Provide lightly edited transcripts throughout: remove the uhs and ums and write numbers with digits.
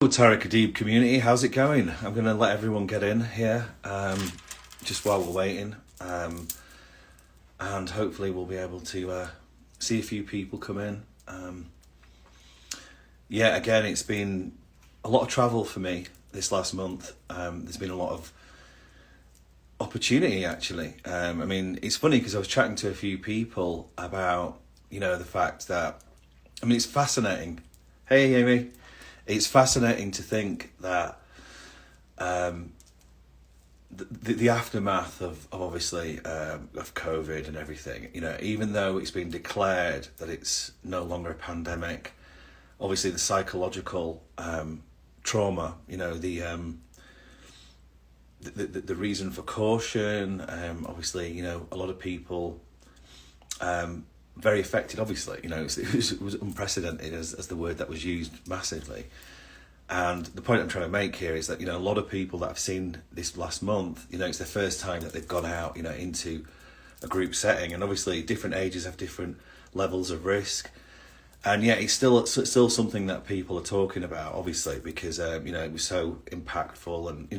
Tareck Adeeb community, how's it going? I'm going to let everyone get in here just while we're waiting, and hopefully we'll be able to see a few people come in. Yeah, again, it's been a lot of travel for me this last month. There's been a lot of opportunity, actually. I mean, it's funny because I was chatting to a few people about, the fact that, it's fascinating. Hey, Amy. It's fascinating to think that the aftermath of obviously of COVID and everything, even though it's been declared that it's no longer a pandemic, obviously the psychological trauma, the reason for caution, obviously, a lot of people very affected, obviously, it was unprecedented as the word that was used massively. And the point I'm trying to make here is that, a lot of people that I've seen this last month, it's the first time that they've gone out, into a group setting. And obviously different ages have different levels of risk. And yeah, it's still something that people are talking about, obviously, because, it was so impactful and,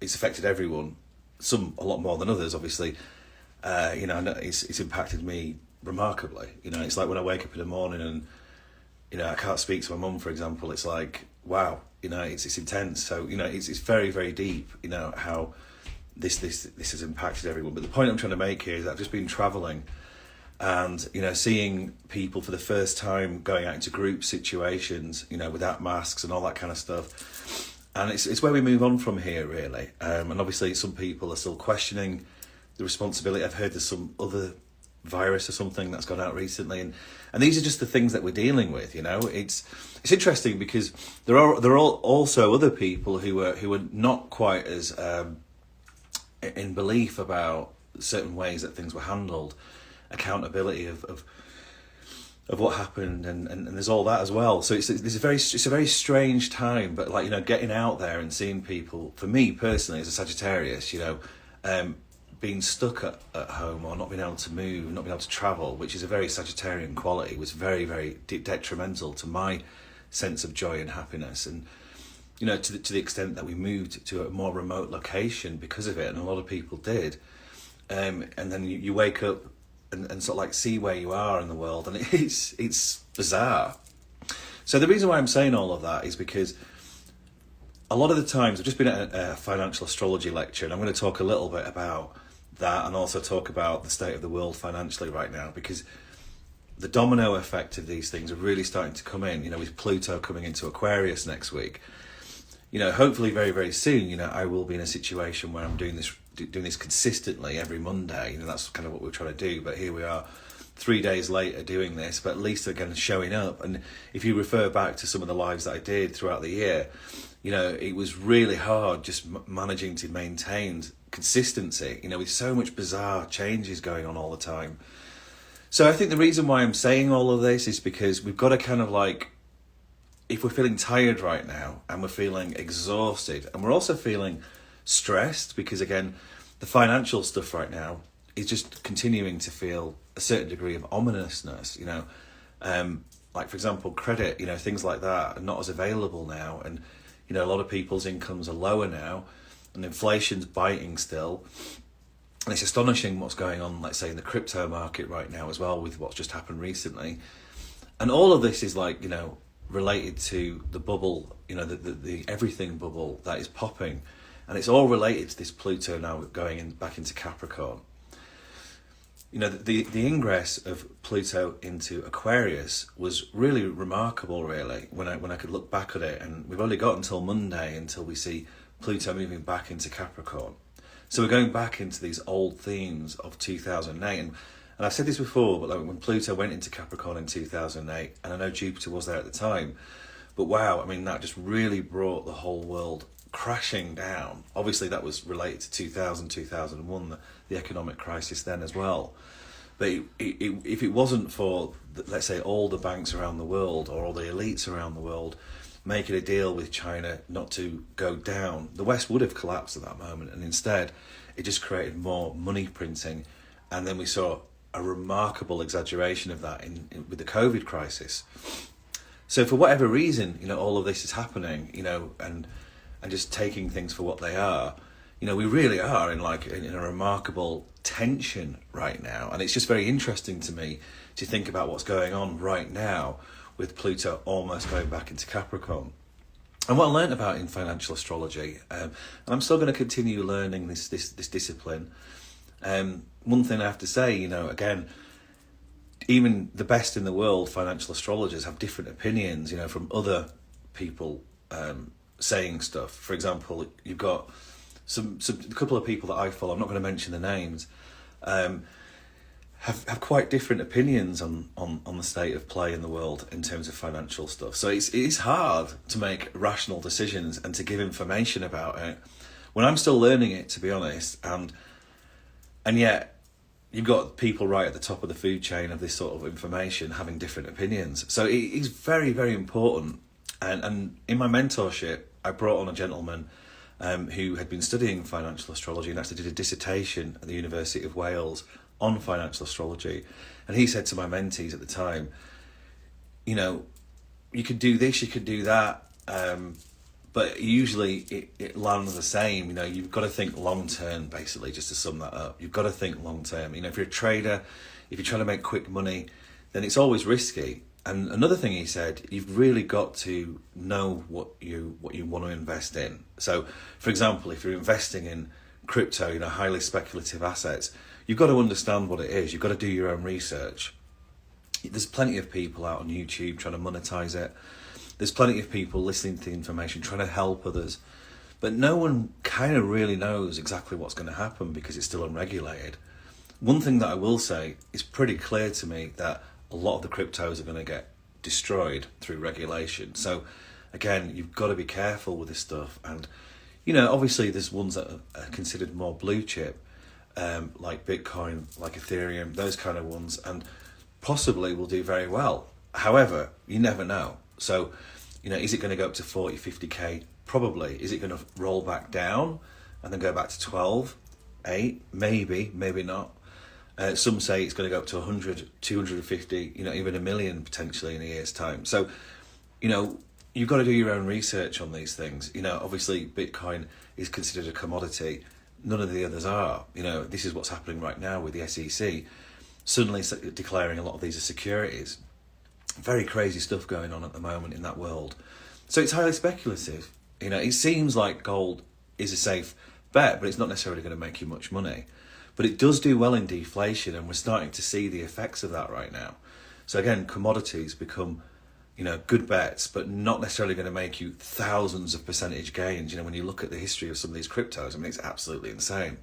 it's affected everyone, some a lot more than others, obviously. It's impacted me remarkably. It's like when I wake up in the morning and, I can't speak to my mum, for example. It's like, wow, it's intense. So, it's very, very deep, how this has impacted everyone. But the point I'm trying to make here is that I've just been traveling and, seeing people for the first time going out into group situations, without masks and all that kind of stuff. And it's where we move on from here, really. And obviously some people are still questioning the responsibility. I've heard there's some other virus or something that's gone out recently, and these are just the things that we're dealing with. It's interesting because there are also other people who are not quite as in belief about certain ways that things were handled, accountability of what happened, and there's all that as well. So it's a very strange time, but getting out there and seeing people, for me personally as a Sagittarius, being stuck at home or not being able to move, not being able to travel, which is a very Sagittarian quality, was very, very detrimental to my sense of joy and happiness. And, to the extent that we moved to a more remote location because of it, and a lot of people did. And then you wake up and sort of like see where you are in the world, and it's bizarre. So the reason why I'm saying all of that is because a lot of the times I've just been at a financial astrology lecture, and I'm going to talk a little bit about that and also talk about the state of the world financially right now, because the domino effect of these things are really starting to come in, with Pluto coming into Aquarius next week. Hopefully very, very soon, I will be in a situation where I'm doing this consistently every Monday. That's kind of what we're trying to do. But here we are 3 days later doing this, but at least again showing up. And if you refer back to some of the lives that I did throughout the year, it was really hard just managing to maintain consistency, with so much bizarre changes going on all the time. So I think the reason why I'm saying all of this is because we've got to kind of if we're feeling tired right now and we're feeling exhausted and we're also feeling stressed, because again, the financial stuff right now is just continuing to feel a certain degree of ominousness, like for example, credit, things like that are not as available now. And, a lot of people's incomes are lower now, and inflation's biting still. And it's astonishing what's going on, let's say, in the crypto market right now as well, with what's just happened recently. And all of this is related to the bubble, the everything bubble that is popping. And it's all related to this Pluto now going back into Capricorn. The ingress of Pluto into Aquarius was really remarkable, really, when I could look back at it. And we've only got until Monday until we see Pluto moving back into Capricorn. So we're going back into these old themes of 2008. And I've said this before, but when Pluto went into Capricorn in 2008, and I know Jupiter was there at the time, but wow, that just really brought the whole world crashing down. Obviously that was related to 2000, 2001, the economic crisis then as well. But if it wasn't for, let's say, all the banks around the world or all the elites around the world making a deal with China not to go down, the West would have collapsed at that moment. And instead, it just created more money printing. And then we saw a remarkable exaggeration of that with the COVID crisis. So for whatever reason, you know, all of this is happening, you know, and just taking things for what they are, you know, we really are in a remarkable tension right now. And it's just very interesting to me to think about what's going on right now with Pluto almost going back into Capricorn. And what I learned about in financial astrology, and I'm still going to continue learning this discipline. One thing I have to say, you know, again, even the best in the world financial astrologers have different opinions, you know, from other people saying stuff. For example, you've got a couple of people that I follow, I'm not going to mention the names, have quite different opinions on the state of play in the world in terms of financial stuff. So it is hard to make rational decisions and to give information about it when I'm still learning it, to be honest. And yet you've got people right at the top of the food chain of this sort of information having different opinions. So it is very, very important. And in my mentorship, I brought on a gentleman who had been studying financial astrology and actually did a dissertation at the University of Wales on financial astrology. And he said to my mentees at the time, you know, you could do this, you could do that, but usually it lands the same. You know, you've got to think long term, basically, just to sum that up. You've got to think long term. You know, if you're a trader, if you're trying to make quick money, then it's always risky. And another thing he said, you've really got to know what you want to invest in. So, for example, if you're investing in crypto, you know, highly speculative assets, you've got to understand what it is. You've got to do your own research. There's plenty of people out on YouTube trying to monetize it. There's plenty of people listening to the information, trying to help others. But no one kind of really knows exactly what's going to happen because it's still unregulated. One thing that I will say is pretty clear to me that a lot of the cryptos are going to get destroyed through regulation. So again, you've got to be careful with this stuff. And, you know, obviously there's ones that are considered more blue chip, like Bitcoin, like Ethereum, those kind of ones, and possibly will do very well. However, you never know. So, you know, is it going to go up to 40, 50K? Probably. Is it going to roll back down and then go back to 12, 8? Maybe, maybe not. Some say it's going to go up to 100, 250, you know, even 1 million potentially in a year's time. So, you know, you've got to do your own research on these things. You know, obviously Bitcoin is considered a commodity. None of the others are. You know, this is what's happening right now with the SEC suddenly declaring a lot of these as securities. Very crazy stuff going on at the moment in that world. So it's highly speculative. You know, it seems like gold is a safe bet, but it's not necessarily going to make you much money. But it does do well in deflation, and we're starting to see the effects of that right now. So again, commodities become, you know, good bets, but not necessarily going to make you thousands of percentage gains. You know, when you look at the history of some of these cryptos, I mean, it's absolutely insane.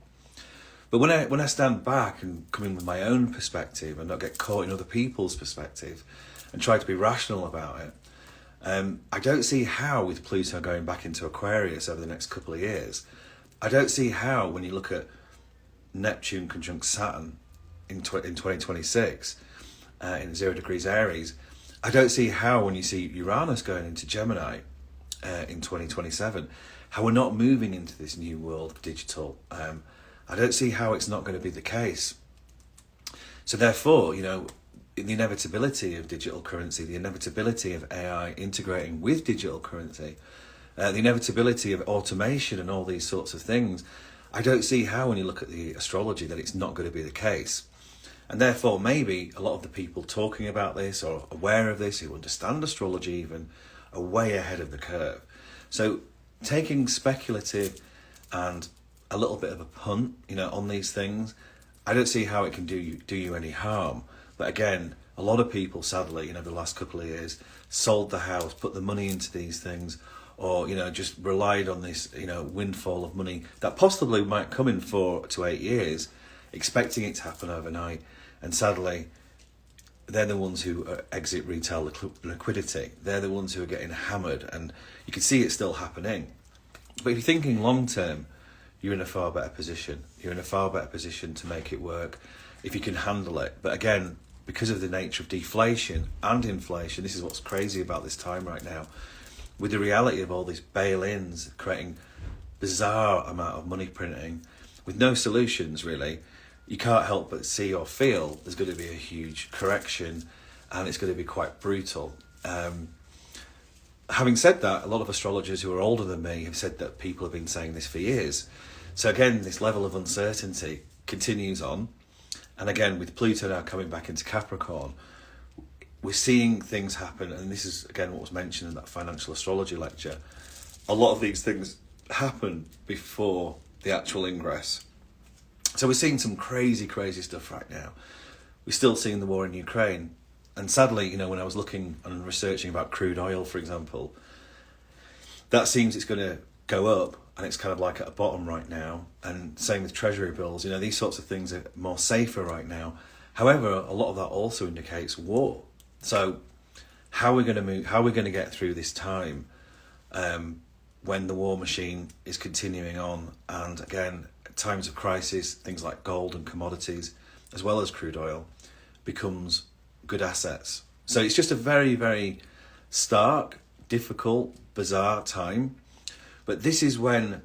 But when I stand back and come in with my own perspective and not get caught in other people's perspective and try to be rational about it, I don't see how, with Pluto going back into Aquarius over the next couple of years, I don't see how, when you look at Neptune conjunct Saturn in 2026 in 0 degrees Aries, I don't see how, when you see Uranus going into Gemini in 2027, how we're not moving into this new world of digital. I don't see how it's not going to be the case. So therefore, you know, the inevitability of digital currency, the inevitability of AI integrating with digital currency, the inevitability of automation and all these sorts of things, I don't see how, when you look at the astrology, that it's not going to be the case. And therefore, maybe a lot of the people talking about this or aware of this, who understand astrology even, are way ahead of the curve. So taking speculative and a little bit of a punt, you know, on these things, I don't see how it can do you any harm. But again, a lot of people, sadly, you know, the last couple of years, sold the house, put the money into these things, or, you know, just relied on this, you know, windfall of money that possibly might come in 4 to 8 years, expecting it to happen overnight. And sadly, they're the ones who exit retail liquidity. They're the ones who are getting hammered, and you can see it still happening. But if you're thinking long term, you're in a far better position. You're in a far better position to make it work if you can handle it. But again, because of the nature of deflation and inflation, this is what's crazy about this time right now, with the reality of all these bail-ins creating bizarre amount of money printing with no solutions really, you can't help but see or feel there's going to be a huge correction, and it's going to be quite brutal. having said that, a lot of astrologers who are older than me have said that people have been saying this for years. So again, this level of uncertainty continues on. And again, with Pluto now coming back into Capricorn, we're seeing things happen. And this is, again, what was mentioned in that financial astrology lecture. A lot of these things happen before the actual ingress. So we're seeing some crazy, crazy stuff right now. We're still seeing the war in Ukraine. And sadly, you know, when I was looking and researching about crude oil, for example, that seems it's going to go up, and it's kind of like at a bottom right now. And same with treasury bills. You know, these sorts of things are more safer right now. However, a lot of that also indicates war. So how are we going to move? How are we going to get through this time when the war machine is continuing on? And again, at times of crisis, things like gold and commodities, as well as crude oil, becomes good assets. So it's just a very, very stark, difficult, bizarre time. But this is when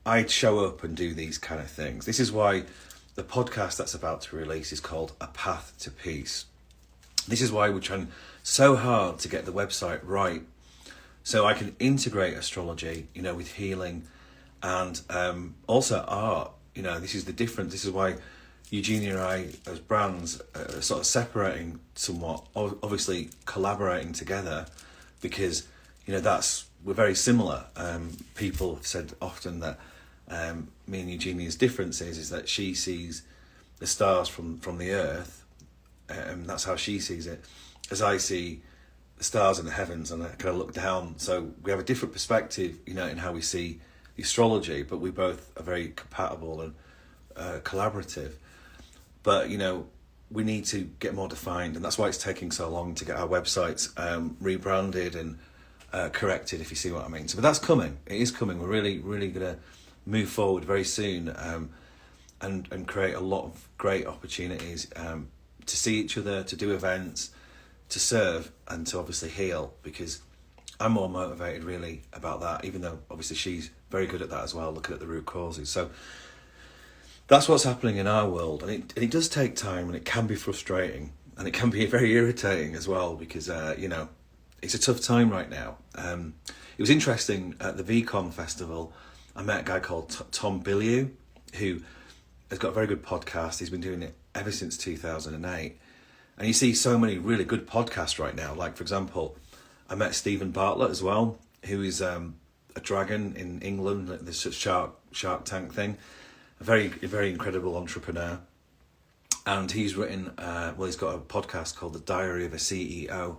I'd show up and do these kind of things. This is why the podcast that's about to release is called A Path to Peace. This is why we're trying so hard to get the website right, so I can integrate astrology, you know, with healing and also art. You know, this is the difference. This is why Eugenia and I, as brands, are sort of separating somewhat, obviously collaborating together, because, you know, we're very similar. People have said often that me and Eugenia's difference is that she sees the stars from the earth, and that's how she sees it, as I see the stars in the heavens, and I kind of look down. So we have a different perspective, you know, in how we see the astrology, but we both are very compatible and collaborative. But, you know, we need to get more defined, and that's why it's taking so long to get our websites rebranded and corrected, if you see what I mean. So, but that's coming. It is coming. We're really, really going to move forward very soon and create a lot of great opportunities to see each other, to do events, to serve, and to obviously heal, because I'm more motivated really about that, even though obviously she's very good at that as well, looking at the root causes. So that's what's happening in our world, and it does take time, and it can be frustrating, and it can be very irritating as well, because you know, it's a tough time right now. It was interesting at the VCon festival. I met a guy called Tom Bilyeu, who has got a very good podcast. He's been doing it ever since 2008, and you see so many really good podcasts right now. Like, for example, I met Stephen Bartlett as well, who is a dragon in England, this Shark Tank thing. A very incredible entrepreneur, and he's written he's got a podcast called The Diary of a CEO,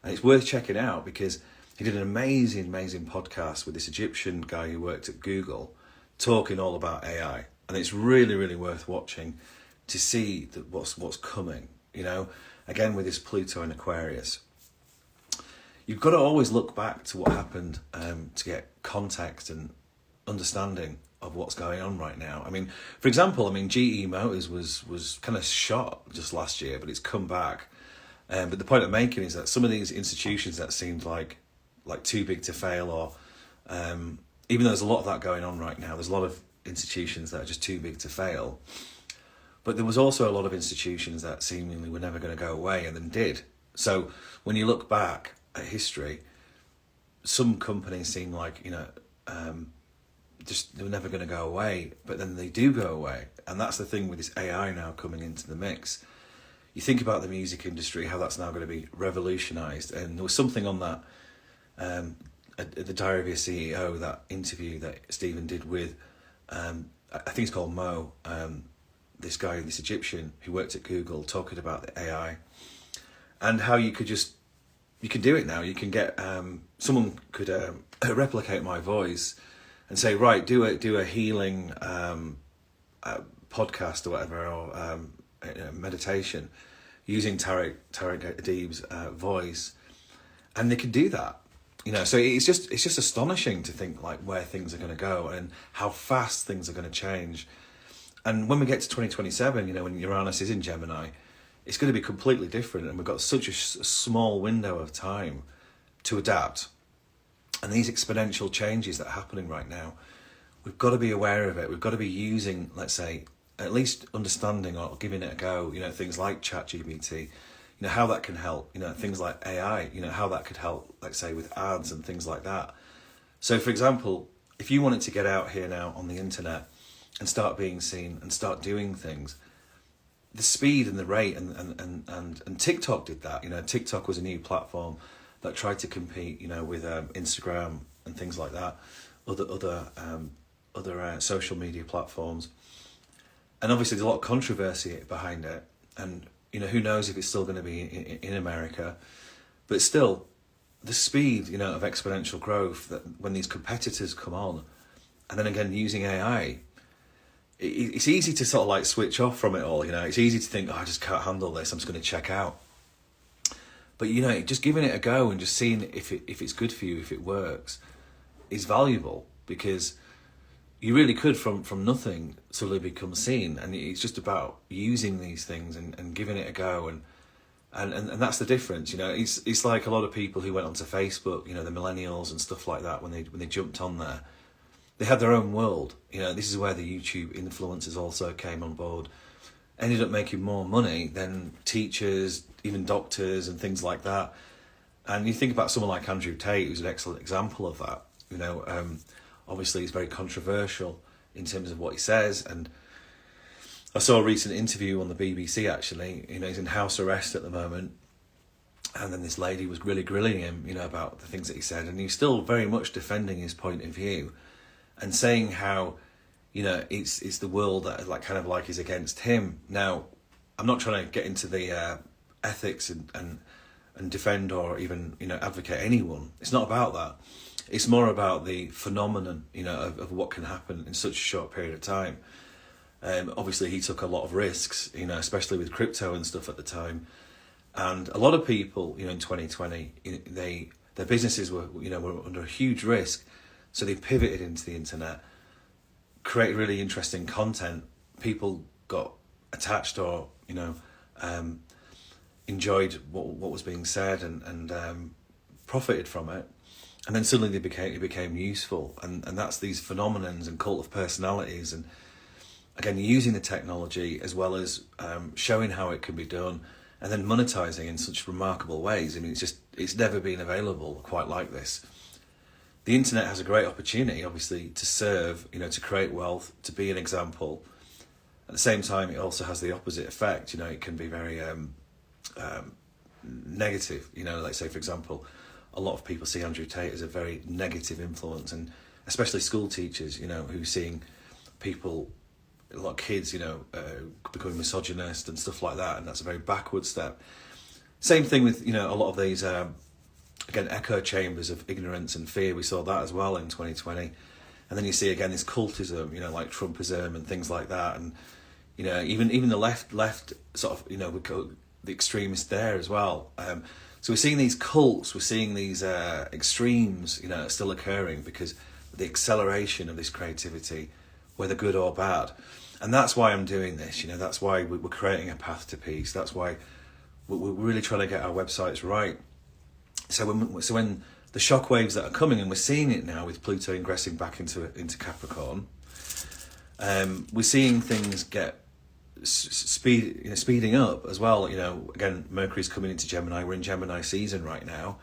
and it's worth checking out because he did an amazing podcast with this Egyptian guy who worked at Google, talking all about AI, and it's really, really worth watching to see that what's coming. You know, again with this Pluto in Aquarius, you've got to always look back to what happened to get context and understanding of what's going on right now. I mean, for example, GE Motors was kind of shot just last year, but it's come back. But the point I'm making is that some of these institutions that seemed like too big to fail, or even though there's a lot of that going on right now, there's a lot of institutions that are just too big to fail. But there was also a lot of institutions that seemingly were never going to go away, and then did. So when you look back at history, some companies seem like, you know, just they were never going to go away, but then they do go away. And that's the thing with this AI now coming into the mix. You think about the music industry, how that's now going to be revolutionised. And there was something on that, at the Diary of a CEO, that interview that Stephen did with, I think it's called Mo, this guy, this Egyptian who worked at Google, talking about the AI and how you can do it now. You can get, someone could replicate my voice and say, right, do a healing podcast or whatever, or meditation using Tareck Adeeb's voice, and they can do that. You know, so it's just astonishing to think like where things are going to go and how fast things are going to change. And when we get to 2027, you know, when Uranus is in Gemini, it's going to be completely different, and we've got such a small window of time to adapt. And these exponential changes that are happening right now, we've got to be aware of it. We've got to be using, let's say, at least understanding or giving it a go, you know, things like ChatGPT, how that can help, things like AI, how that could help, let's say, with ads and things like that. So, for example, if you wanted to get out here now on the internet and start being seen and start doing things, the speed and the rate and TikTok did that. TikTok was a new platform that tried to compete, with Instagram and things like that, other social media platforms. And obviously there's a lot of controversy behind it, and who knows if it's still going to be in America, but still, the speed of exponential growth, that when these competitors come on, and then again using AI, it's easy to sort of like switch off from it all. It's easy to think, I just can't handle this, I'm just going to check out. But just giving it a go and just seeing if it's good for you, if it works, is valuable, because you really could from nothing suddenly become seen. And it's just about using these things and giving it a go, and that's the difference. It's like a lot of people who went onto Facebook, the millennials and stuff like that, when they jumped on there, they had their own world. This is where the YouTube influencers also came on board, ended up making more money than teachers, even doctors and things like that. And you think about someone like Andrew Tate, who's an excellent example of that. Obviously he's very controversial in terms of what he says, and I saw a recent interview on the BBC actually. He's in house arrest at the moment, and then this lady was really grilling him, about the things that he said, and he's still very much defending his point of view and saying how, it's the world that kind of is against him. Now, I'm not trying to get into the ethics and defend or even advocate anyone. It's not about that. It's more about the phenomenon, of what can happen in such a short period of time. Obviously, he took a lot of risks, especially with crypto and stuff at the time. And a lot of people, in 2020, their businesses were under a huge risk. So they pivoted into the internet, created really interesting content. People got attached or, enjoyed what was being said and profited from it. And then suddenly it became useful. And that's these phenomenons and cult of personalities. And again, using the technology as well as showing how it can be done, and then monetizing in such remarkable ways. I mean, it's never been available quite like this. The internet has a great opportunity, obviously, to serve, to create wealth, to be an example. At the same time, it also has the opposite effect. It can be very negative. Let's say, for example, a lot of people see Andrew Tate as a very negative influence, and especially school teachers, who are seeing people, a lot of kids, becoming misogynist and stuff like that, and that's a very backward step. Same thing with, a lot of these, again, echo chambers of ignorance and fear. We saw that as well in 2020. And then you see, again, this cultism, like Trumpism and things like that. And, even the left sort of, we call the extremists there as well. So we're seeing these cults, we're seeing these extremes, still occurring because of the acceleration of this creativity, whether good or bad. And that's why I'm doing this, that's why we're creating a path to peace. That's why we're really trying to get our websites right. So when the shockwaves that are coming, and we're seeing it now with Pluto ingressing back into Capricorn, we're seeing things get speeding up as well. Again, Mercury's coming into Gemini. We're in Gemini season right now,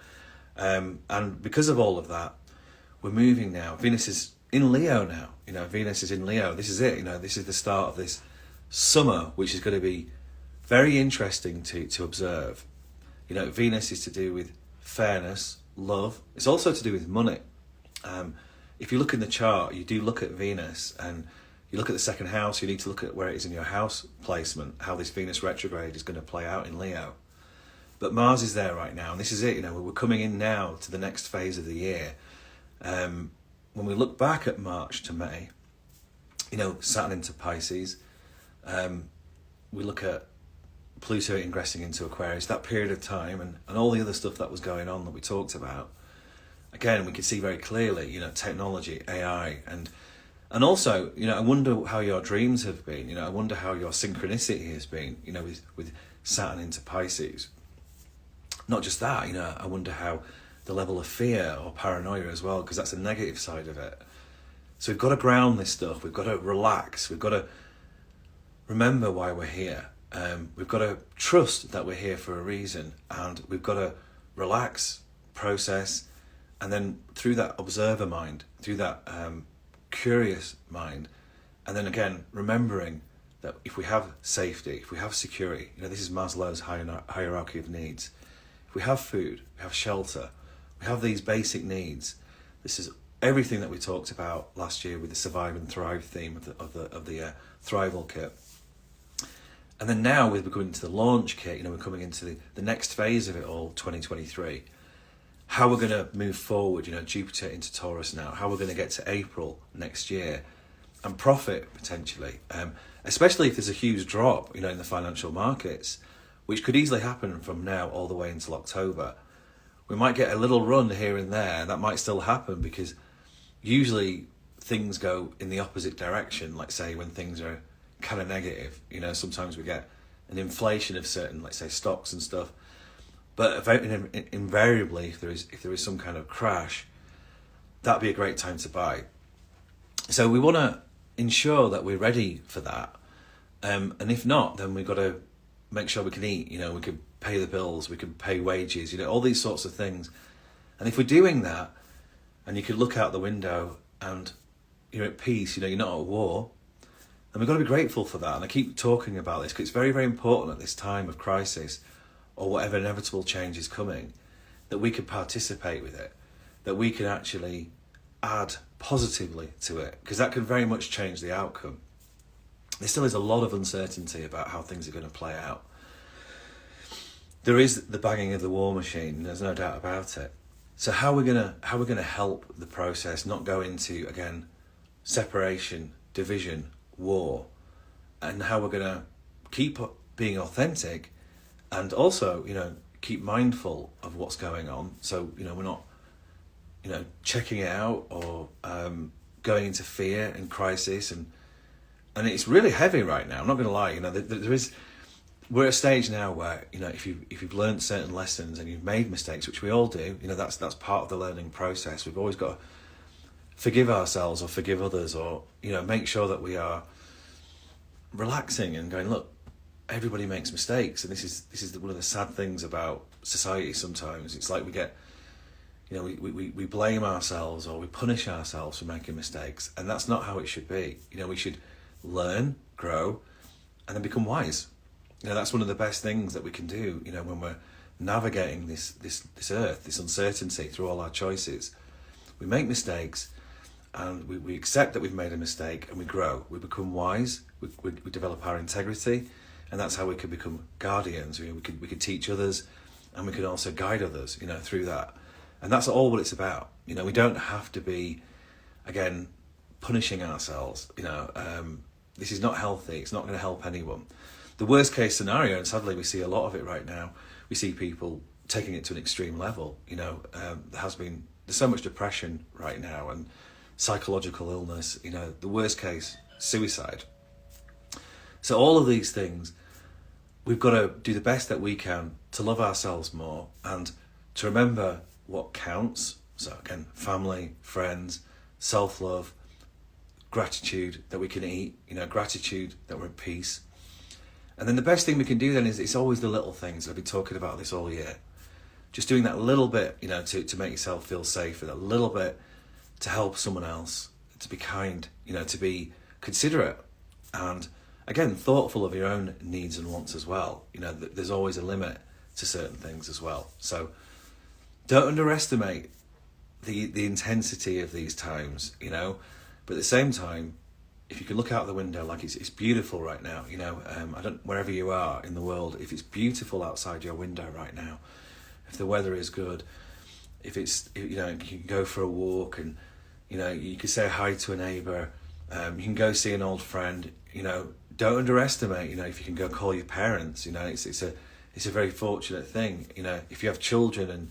and because of all of that, we're moving now. Venus is in Leo now. Venus is in Leo. This is it. This is the start of this summer, which is going to be very interesting to observe. Venus is to do with fairness, love. It's also to do with money. If you look in the chart, you do look at Venus, and you look at the second house, you need to look at where it is in your house placement, how this Venus retrograde is going to play out in Leo. But Mars is there right now, and this is it. We're coming in now to the next phase of the year. When we look back at March to May, Saturn into Pisces, we look at Pluto ingressing into Aquarius, that period of time, and all the other stuff that was going on that we talked about. Again, we could see very clearly, technology, AI, and also, I wonder how your dreams have been. I wonder how your synchronicity has been, with Saturn into Pisces. Not just that, I wonder how the level of fear or paranoia as well, because that's a negative side of it. So we've got to ground this stuff. We've got to relax. We've got to remember why we're here. We've got to trust that we're here for a reason, and we've got to relax, process, and then through that observer mind, through that curious mind, and then again remembering that if we have safety, if we have security, this is Maslow's hierarchy of needs. If we have food, we have shelter, we have these basic needs. This is everything that we talked about last year with the Survive and Thrive theme of the Thrival kit. And then now we're coming into the launch kit. We're coming into the next phase of it all, 2023. How we're going to move forward. Jupiter into Taurus now. How we're going to get to April next year, and profit potentially. Especially if there's a huge drop, in the financial markets, which could easily happen from now all the way until October. We might get a little run here and there. That might still happen because usually things go in the opposite direction. Like say when things are kind of negative, sometimes we get an inflation of certain, let's say, stocks and stuff. But invariably, if there is some kind of crash, that'd be a great time to buy. So we want to ensure that we're ready for that, and if not, then we've got to make sure we can eat. We can pay the bills, we can pay wages, all these sorts of things. And if we're doing that, and you could look out the window and you're at peace, you're not at war, then we've got to be grateful for that. And I keep talking about this because it's very, very important at this time of crisis, or whatever inevitable change is coming, that we can participate with it, that we can actually add positively to it, because that can very much change the outcome. There still is a lot of uncertainty about how things are going to play out. There is the banging of the war machine, there's no doubt about it. So how we're going to help the process not go into, again, separation, division, war, and how we're going to keep being authentic, and also keep mindful of what's going on, so we're not checking it out or going into fear and crisis, and it's really heavy right now. I'm not going to lie. We're at a stage now where if you've learned certain lessons and you've made mistakes, which we all do, that's part of the learning process. We've always got to forgive ourselves or forgive others, or make sure that we are relaxing and going, look, everybody makes mistakes, and this is one of the sad things about society. Sometimes it's like we get we blame ourselves or we punish ourselves for making mistakes, and that's not how it should be. We should learn, grow, and then become wise. That's one of the best things that we can do, when we're navigating this earth, this uncertainty through all our choices. We make mistakes, and we accept that we've made a mistake, and we grow. We become wise, we develop our integrity, and that's how we can become guardians. We can teach others, and we can also guide others, through that. And that's all what it's about. We don't have to be, again, punishing ourselves. This is not healthy. It's not going to help anyone. The worst case scenario, and sadly we see a lot of it right now, we see people taking it to an extreme level. There's so much depression right now and psychological illness. The worst case, suicide. So all of these things, we've got to do the best that we can to love ourselves more and to remember what counts. So again, family, friends, self-love, gratitude that we can eat, gratitude that we're at peace. And then the best thing we can do then is it's always the little things. I've been talking about this all year. Just doing that little bit, to make yourself feel safer, that little bit to help someone else, to be kind, to be considerate, and again, thoughtful of your own needs and wants as well. There's always a limit to certain things as well. So don't underestimate the intensity of these times, but at the same time, if you can look out the window, like it's beautiful right now, wherever you are in the world, if it's beautiful outside your window right now, if the weather is good, if it's, you can go for a walk and, you can say hi to a neighbour, you can go see an old friend, don't underestimate, if you can go call your parents, it's a very fortunate thing, if you have children and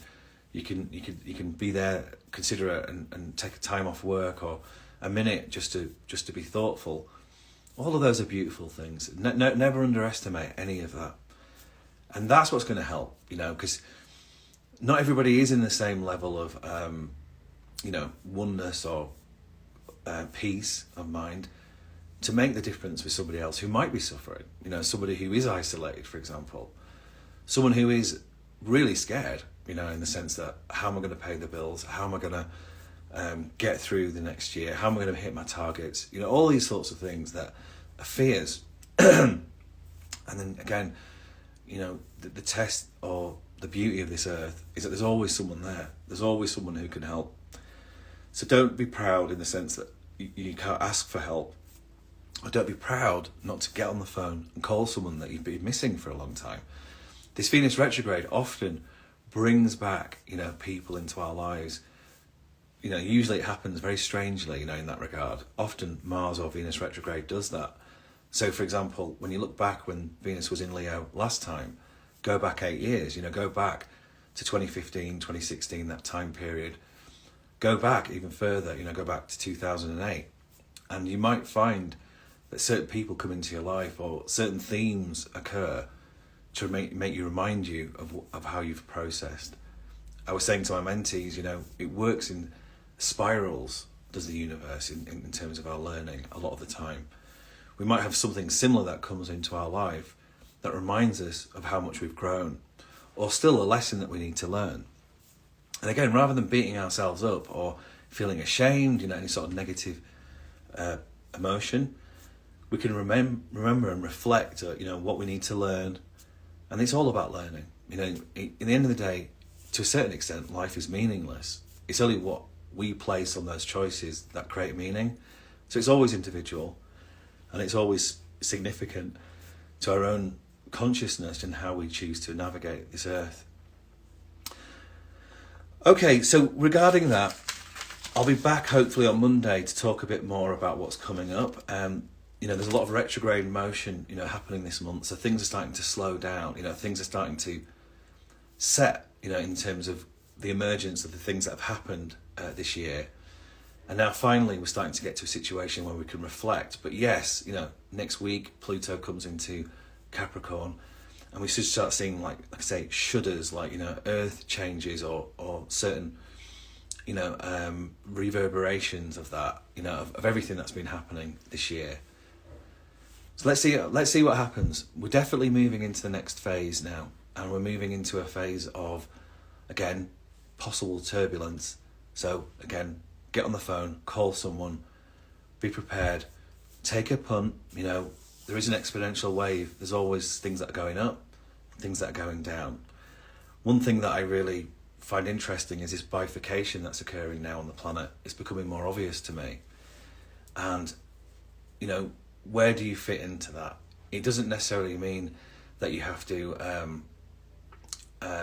you can be there, considerate and take a time off work or a minute just to be thoughtful. All of those are beautiful things. Never underestimate any of that. And that's what's going to help, because not everybody is in the same level of, oneness or peace of mind. to make the difference with somebody else who might be suffering. You know, somebody who is isolated, for example. Someone who is really scared, you know, in the sense that, how am I going to pay the bills? How am I going to get through the next year? How am I going to hit my targets? You know, all these sorts of things that are fears. And then again, you know, the test or the beauty of this earth is that there's always someone there. There's always someone who can help. So don't be proud in the sense that you can't ask for help. Or don't be proud not to get on the phone and call someone that you've been missing for a long time. This Venus retrograde often brings back, you know, people into our lives. You know, usually it happens very strangely, you know, in that regard. Often Mars or Venus retrograde does that. So, for example, when you look back when Venus was in Leo last time, go back 8 years, you know, go back to 2015, 2016, that time period. Go back even further, you know, go back to 2008. And you might find that certain people come into your life or certain themes occur to make you remind you of how you've processed. I was saying to my mentees, you know, it works in spirals, does the universe, in terms of our learning a lot of the time. We might have something similar that comes into our life that reminds us of how much we've grown, or still a lesson that we need to learn. And again, rather than beating ourselves up or feeling ashamed, you know, any sort of negative emotion, we can remember and reflect, you know, what we need to learn. And it's all about learning. You know, in the end of the day, to a certain extent, life is meaningless. It's only what we place on those choices that create meaning. So it's always individual, and it's always significant to our own consciousness and how we choose to navigate this earth. Okay, so regarding that, I'll be back hopefully on Monday to talk a bit more about what's coming up. You know, there's a lot of retrograde motion, you know, happening this month. So things are starting to slow down, you know, things are starting to set, you know, in terms of the emergence of the things that have happened this year. And now finally we're starting to get to a situation where we can reflect. But yes, you know, next week Pluto comes into Capricorn, and we should start seeing, like I say, shudders, like, you know, earth changes or certain, you know, reverberations of that, you know, of everything that's been happening this year. So let's see what happens. We're definitely moving into the next phase now, and we're moving into a phase of, again, possible turbulence. So again, get on the phone, call someone, be prepared, take a punt. You know, there is an exponential wave. There's always things that are going up, things that are going down. One thing that I really find interesting is this bifurcation that's occurring now on the planet. It's becoming more obvious to me. And, you know, where do you fit into that? It doesn't necessarily mean that you have to,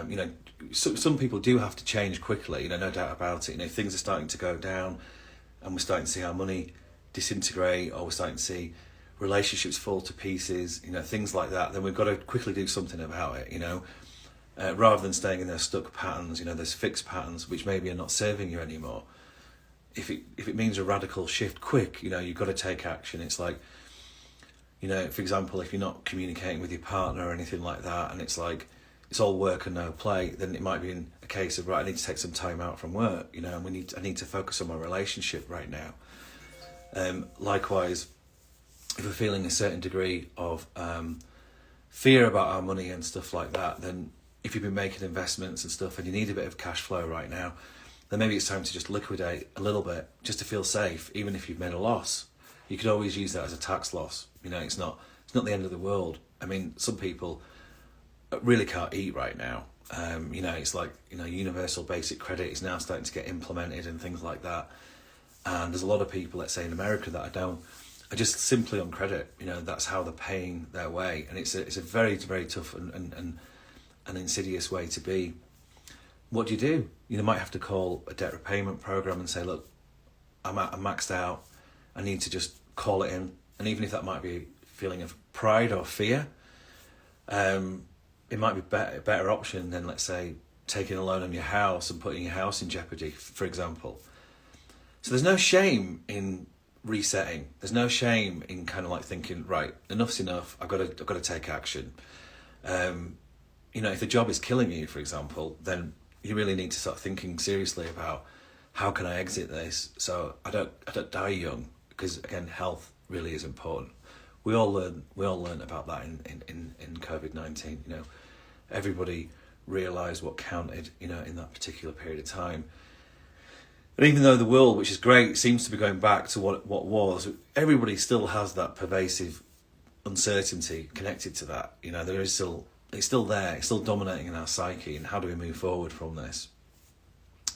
you know, some people do have to change quickly, you know, no doubt about it. You know, things are starting to go down, and we're starting to see our money disintegrate, or we're starting to see relationships fall to pieces, you know, things like that. Then we've got to quickly do something about it, you know, rather than staying in those stuck patterns, you know, those fixed patterns which maybe are not serving you anymore. If it means a radical shift quick, you know, you've got to take action. It's like, you know, for example, if you're not communicating with your partner or anything like that, and it's like, it's all work and no play, then it might be in a case of, right, I need to take some time out from work, you know, and I need to focus on my relationship right now. Likewise, if we're feeling a certain degree of fear about our money and stuff like that, then if you've been making investments and stuff and you need a bit of cash flow right now, then maybe it's time to just liquidate a little bit just to feel safe, even if you've made a loss. You could always use that as a tax loss. You know, it's not the end of the world. I mean, some people really can't eat right now. You know, it's like, you know, universal basic credit is now starting to get implemented and things like that. And there's a lot of people, let's say in America, that are just simply on credit. You know, that's how they're paying their way. And it's a very, very tough and insidious way to be. What do? You might have to call a debt repayment program and say, look, I'm maxed out. I need to just call it in. And even if that might be a feeling of pride or fear, it might be a better option than, let's say, taking a loan on your house and putting your house in jeopardy, for example. So there's no shame in resetting. There's no shame in kind of like thinking, right, enough's enough. I've got to take action. You know, if the job is killing you, for example, then you really need to start thinking seriously about how can I exit this so I don't die young, because again, health really is important. We all learn about that in COVID-19. You know, everybody realised what counted, you know, in that particular period of time. And even though the world, which is great, seems to be going back to what was, everybody still has that pervasive uncertainty connected to that. You know, it's still there, it's still dominating in our psyche. And how do we move forward from this?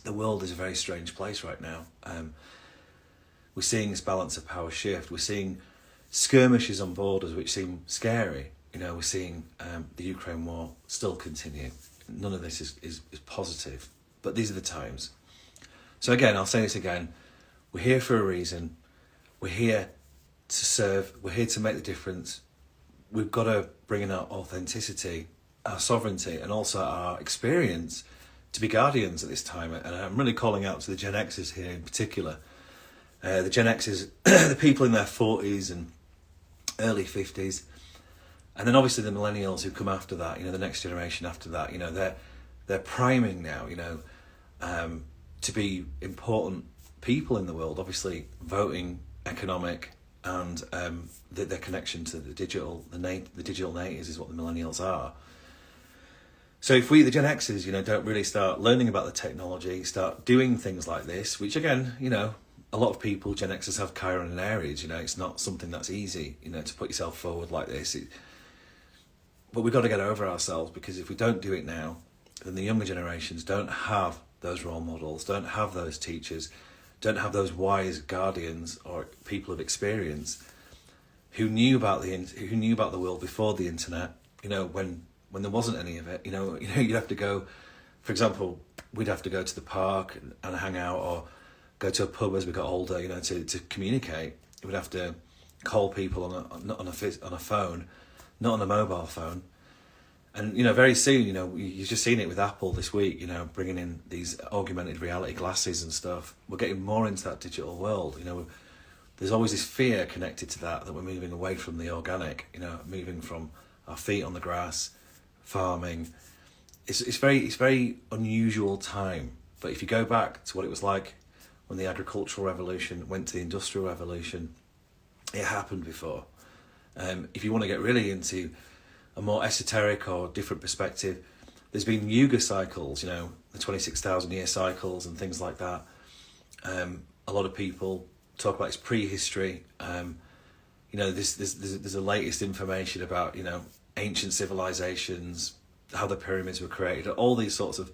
The world is a very strange place right now. We're seeing this balance of power shift. We're seeing skirmishes on borders which seem scary. You know, we're seeing the Ukraine war still continue. None of this is positive, but these are the times. So again, I'll say this again, we're here for a reason. We're here to serve. We're here to make the difference. We've got to bring in our authenticity, our sovereignty, and also our experience to be guardians at this time. And I'm really calling out to the Gen Xers here in particular. The Gen Xers, the people in their 40s and early 50s. And then obviously the millennials who come after that, you know, the next generation after that, you know, they're priming now, you know, to be important people in the world, obviously voting, economic, and their connection to the digital, the digital natives is what the millennials are. So if we, the Gen Xers, you know, don't really start learning about the technology, start doing things like this, which again, you know, a lot of people, Gen Xers have Chiron and Aries, you know, it's not something that's easy, you know, to put yourself forward like this. But we've got to get over ourselves, because if we don't do it now, then the younger generations don't have those role models, don't have those teachers, don't have those wise guardians or people of experience who knew about the world before the internet. You know, when there wasn't any of it. You know, you'd have to go. For example, we'd have to go to the park and hang out, or go to a pub as we got older. You know, to communicate, we'd have to call people on a phone, not on a mobile phone. And, you know, very soon, you know, you've just seen it with Apple this week, you know, bringing in these augmented reality glasses and stuff. We're getting more into that digital world. You know, there's always this fear connected to that we're moving away from the organic, you know, moving from our feet on the grass, farming. It's very unusual time. But if you go back to what it was like when the agricultural revolution went to the industrial revolution, it happened before. If you want to get really into a more esoteric or different perspective, there's been yuga cycles, you know, the 26,000 year cycles and things like that. A lot of people talk about its prehistory. You know, there's the latest information about, you know, ancient civilizations, how the pyramids were created, all these sorts of,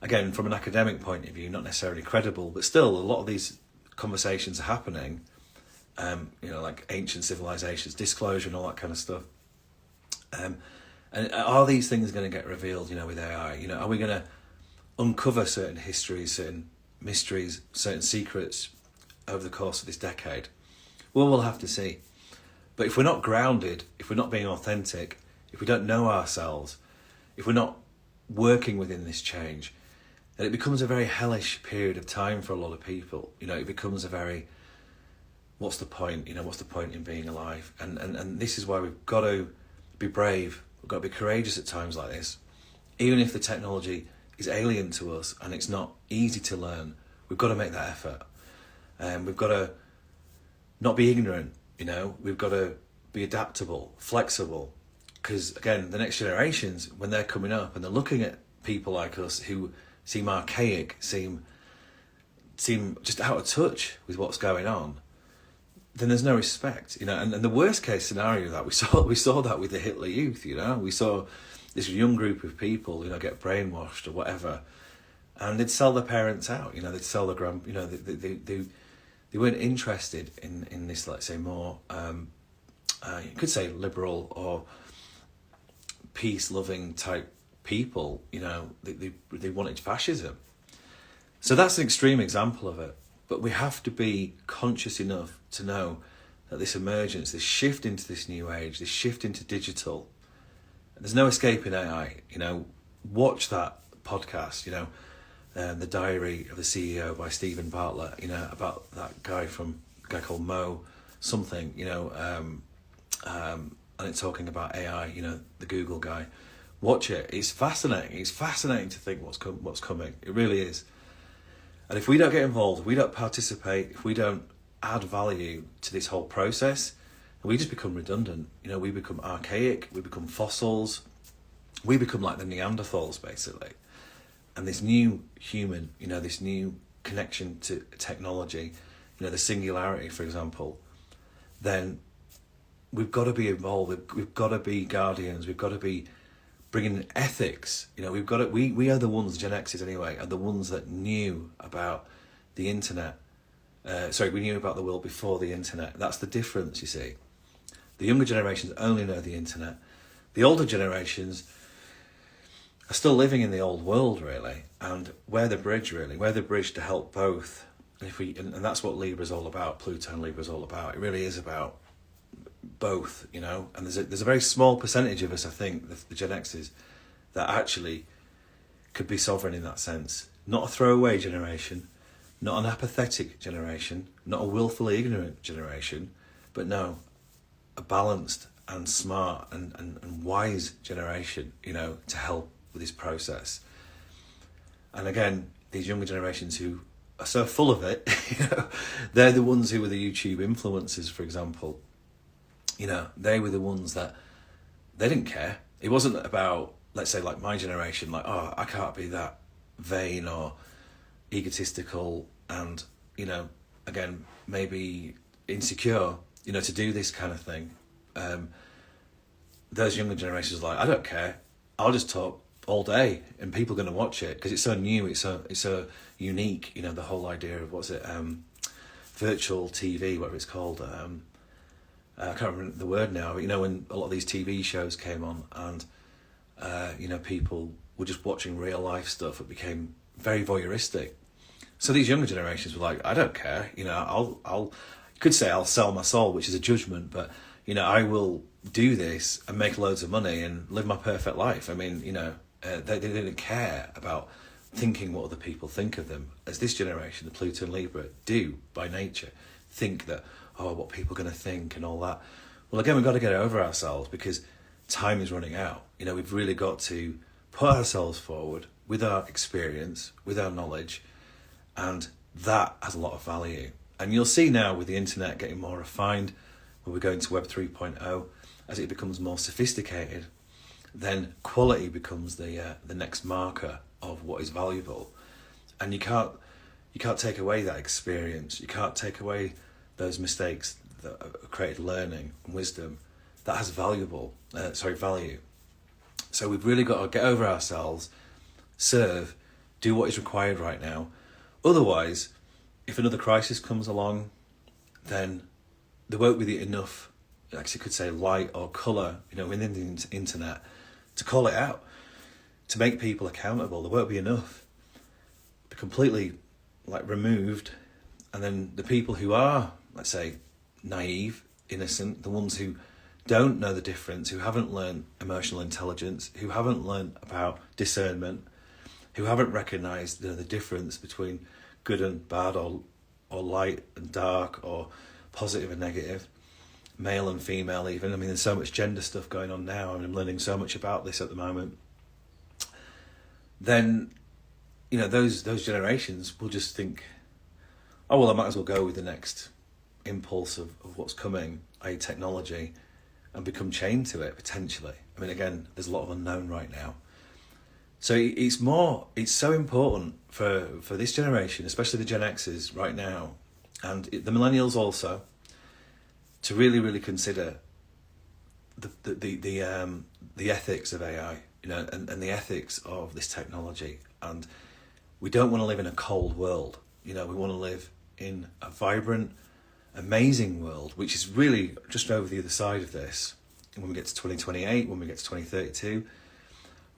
again, from an academic point of view, not necessarily credible, but still a lot of these conversations are happening. You know, like ancient civilizations, disclosure and all that kind of stuff. And are these things going to get revealed, you know, with AI? You know, are we going to uncover certain histories, certain mysteries, certain secrets over the course of this decade? Well, we'll have to see. But if we're not grounded, if we're not being authentic, if we don't know ourselves, if we're not working within this change, then it becomes a very hellish period of time for a lot of people. You know, it becomes a very, what's the point? You know, what's the point in being alive? And this is why we've got to be brave. We've got to be courageous at times like this. Even if the technology is alien to us and it's not easy to learn, we've got to make that effort. We've got to not be ignorant, you know. We've got to be adaptable, flexible. Because, again, the next generations, when they're coming up and they're looking at people like us who seem archaic, seem just out of touch with what's going on, then there's no respect, you know. And the worst case scenario that we saw that with the Hitler Youth, you know. We saw this young group of people, you know, get brainwashed or whatever, and they'd sell their parents out, you know. They'd sell their you know, they weren't interested in this, let's say, more you could say liberal or peace-loving type people, you know. They wanted fascism. So that's an extreme example of it. But we have to be conscious enough to know that this emergence, this shift into this new age, this shift into digital, there's no escaping AI. You know, watch that podcast, you know, The Diary of the CEO by Stephen Bartlett, you know, about that guy called Mo something, you know, and it's talking about AI, you know, the Google guy. Watch it. It's fascinating. It's fascinating to think what's coming. It really is. And if we don't get involved, if we don't participate, if we don't add value to this whole process, and we just become redundant. You know, we become archaic, we become fossils, we become like the Neanderthals, basically. And this new human, you know, this new connection to technology, you know, the singularity, for example, then we've got to be involved. We've got to be guardians. We've got to be bringing ethics. You know, we've got to. We are the ones, Gen X's anyway, are the ones that knew about the internet. We knew about the world before the internet. That's the difference, you see. The younger generations only know the internet. The older generations are still living in the old world, really, and we're the bridge, really. We're the bridge to help both. And that's what Libra's all about. Pluto and Libra's all about. It really is about both, you know. And there's a very small percentage of us, I think, the Gen X's, that actually could be sovereign in that sense. Not a throwaway generation, not an apathetic generation, not a willfully ignorant generation, but no, a balanced and smart and wise generation, you know, to help with this process. And again, these younger generations who are so full of it, you know, they're the ones who were the YouTube influencers, for example. You know, they were the ones that they didn't care. It wasn't about, let's say, like my generation, like, oh, I can't be that vain or egotistical and, you know, again, maybe insecure, you know, to do this kind of thing. Those younger generations are like, I don't care. I'll just talk all day and people are going to watch it because it's so new, it's so unique, you know, the whole idea of virtual TV, whatever it's called. I can't remember the word now, but you know, when a lot of these TV shows came on and you know, people were just watching real life stuff, it became very voyeuristic. So these younger generations were like, I don't care, you know, I'll you could say I'll sell my soul, which is a judgment, but you know, I will do this and make loads of money and live my perfect life. I mean, you know, they didn't care about thinking what other people think of them, as this generation, the Pluto and Libra, do by nature. Think that, oh, what people are going to think and all that. Well, again, we've got to get over ourselves because time is running out. You know, we've really got to put ourselves forward with our experience, with our knowledge, and that has a lot of value. And you'll see now with the internet getting more refined, when we're going to Web 3.0, as it becomes more sophisticated, then quality becomes the next marker of what is valuable. And you can't take away that experience. You can't take away those mistakes that have created learning and wisdom. That has value. So we've really got to get over ourselves, serve, do what is required right now. Otherwise, if another crisis comes along, then there won't be enough, like you could say, light or colour, you know, within the internet to call it out, to make people accountable. There won't be enough. Be completely like removed, and then the people who are, let's say, naive, innocent, the ones who don't know the difference, who haven't learned emotional intelligence, who haven't learned about discernment, who haven't recognised the difference between good and bad, or light and dark, or positive and negative, male and female even. I mean, there's so much gender stuff going on now. I mean, I'm learning so much about this at the moment. Then, you know, those generations will just think, oh, well, I might as well go with the next impulse of what's coming, i.e. technology, and become chained to it, potentially. I mean, again, there's a lot of unknown right now. So it's so important for this generation, especially the Gen X's right now, and the millennials also, to really, really consider the ethics of AI, you know, and the ethics of this technology. And we don't want to live in a cold world. You know, we want to live in a vibrant, amazing world, which is really just over the other side of this. And when we get to 2028, when we get to 2032,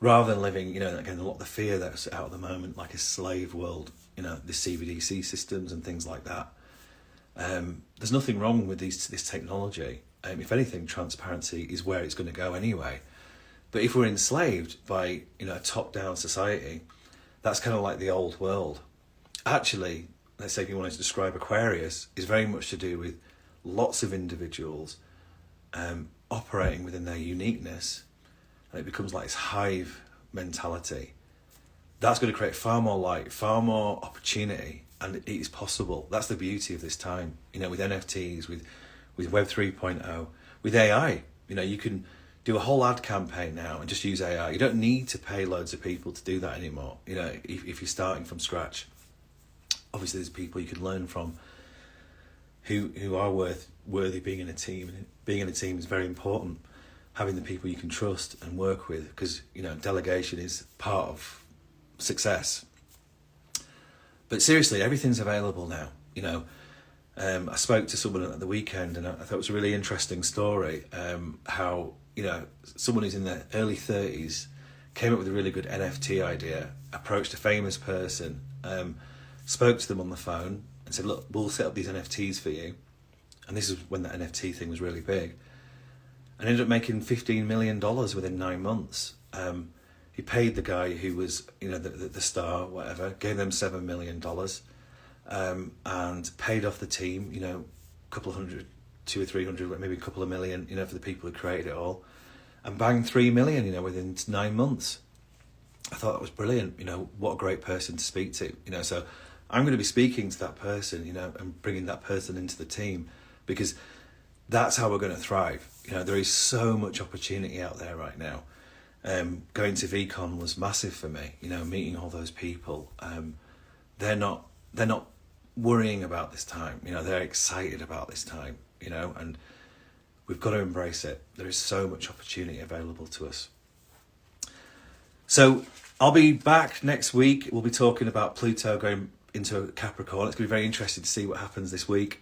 rather than living, you know, again, a lot of the fear that's out at the moment, like a slave world, you know, the CBDC systems and things like that. There's nothing wrong with this technology. If anything, transparency is where it's going to go anyway. But if we're enslaved by, you know, a top-down society, that's kind of like the old world. Actually, let's say if you wanted to describe Aquarius, is very much to do with lots of individuals operating within their uniqueness, and it becomes like this hive mentality. That's going to create far more light, far more opportunity, and it is possible. That's the beauty of this time, you know, with NFTs, with Web 3.0, with AI. You know, you can do a whole ad campaign now and just use AI. You don't need to pay loads of people to do that anymore. You know, if you're starting from scratch, obviously there's people you can learn from who are worthy being in a team. And being in a team is very important. Having the people you can trust and work with, because, you know, delegation is part of success. But seriously, everything's available now. You know, I spoke to someone at the weekend, and I thought it was a really interesting story. How, you know, someone who's in their early 30s came up with a really good NFT idea, approached a famous person, spoke to them on the phone and said, look, we'll set up these NFTs for you. And this is when the NFT thing was really big. And ended up making $15 million within 9 months. He paid the guy who was, you know, the star, whatever, gave them $7 million, and paid off the team, you know, a couple of hundred, 200 or 300, maybe a couple of million, you know, for the people who created it all, and banged 3 million, you know, within 9 months. I thought that was brilliant. You know, what a great person to speak to. You know, so I'm going to be speaking to that person, you know, and bringing that person into the team, because that's how we're going to thrive. You know, there is so much opportunity out there right now. Going to VCon was massive for me. You know, meeting all those people. They're not worrying about this time. You know, they're excited about this time. You know, and we've got to embrace it. There is so much opportunity available to us. So I'll be back next week. We'll be talking about Pluto going into Capricorn. It's going to be very interesting to see what happens this week.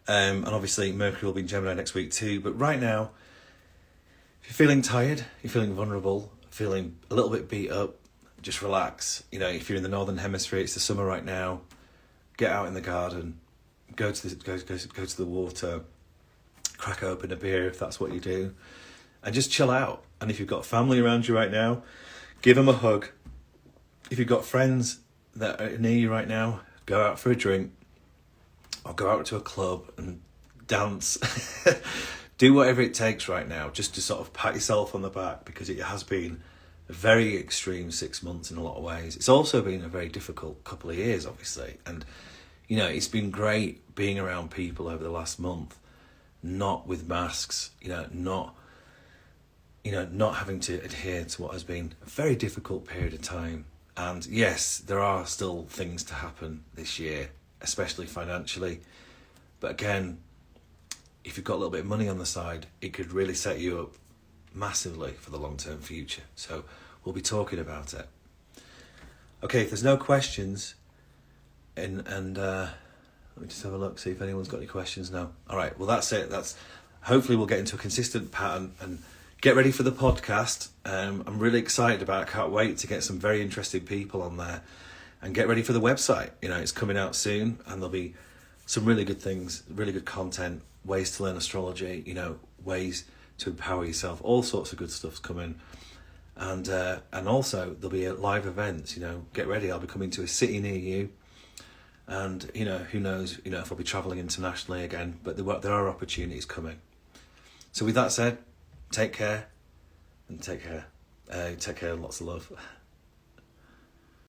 And obviously Mercury will be in Gemini next week too. But right now, if you're feeling tired, you're feeling vulnerable, feeling a little bit beat up, just relax. You know, if you're in the Northern Hemisphere, it's the summer right now. Get out in the garden, go to the water, crack open a beer if that's what you do, and just chill out. And if you've got family around you right now, give them a hug. If you've got friends that are near you right now, go out for a drink, or go out to a club and dance. Do whatever it takes right now just to sort of pat yourself on the back, because it has been a very extreme 6 months in a lot of ways. It's also been a very difficult couple of years, obviously. And, you know, it's been great being around people over the last month, not with masks, not having to adhere to what has been a very difficult period of time. And yes, there are still things to happen this year, especially financially. But again, if you've got a little bit of money on the side, it could really set you up massively for the long-term future. So we'll be talking about it. Okay, if there's no questions, and let me just have a look, see if anyone's got any questions. No. All right, well, that's it. Hopefully we'll get into a consistent pattern and get ready for the podcast. I'm really excited about it. I can't wait to get some very interesting people on there, and get ready for the website. You know, it's coming out soon, and there'll be some really good things, really good content, ways to learn astrology, you know, ways to empower yourself, all sorts of good stuff's coming. And also there'll be live events, you know, get ready. I'll be coming to a city near you, and, you know, who knows, you know, if I'll be traveling internationally again, but there are opportunities coming. So with that said, take care, and take care, lots of love.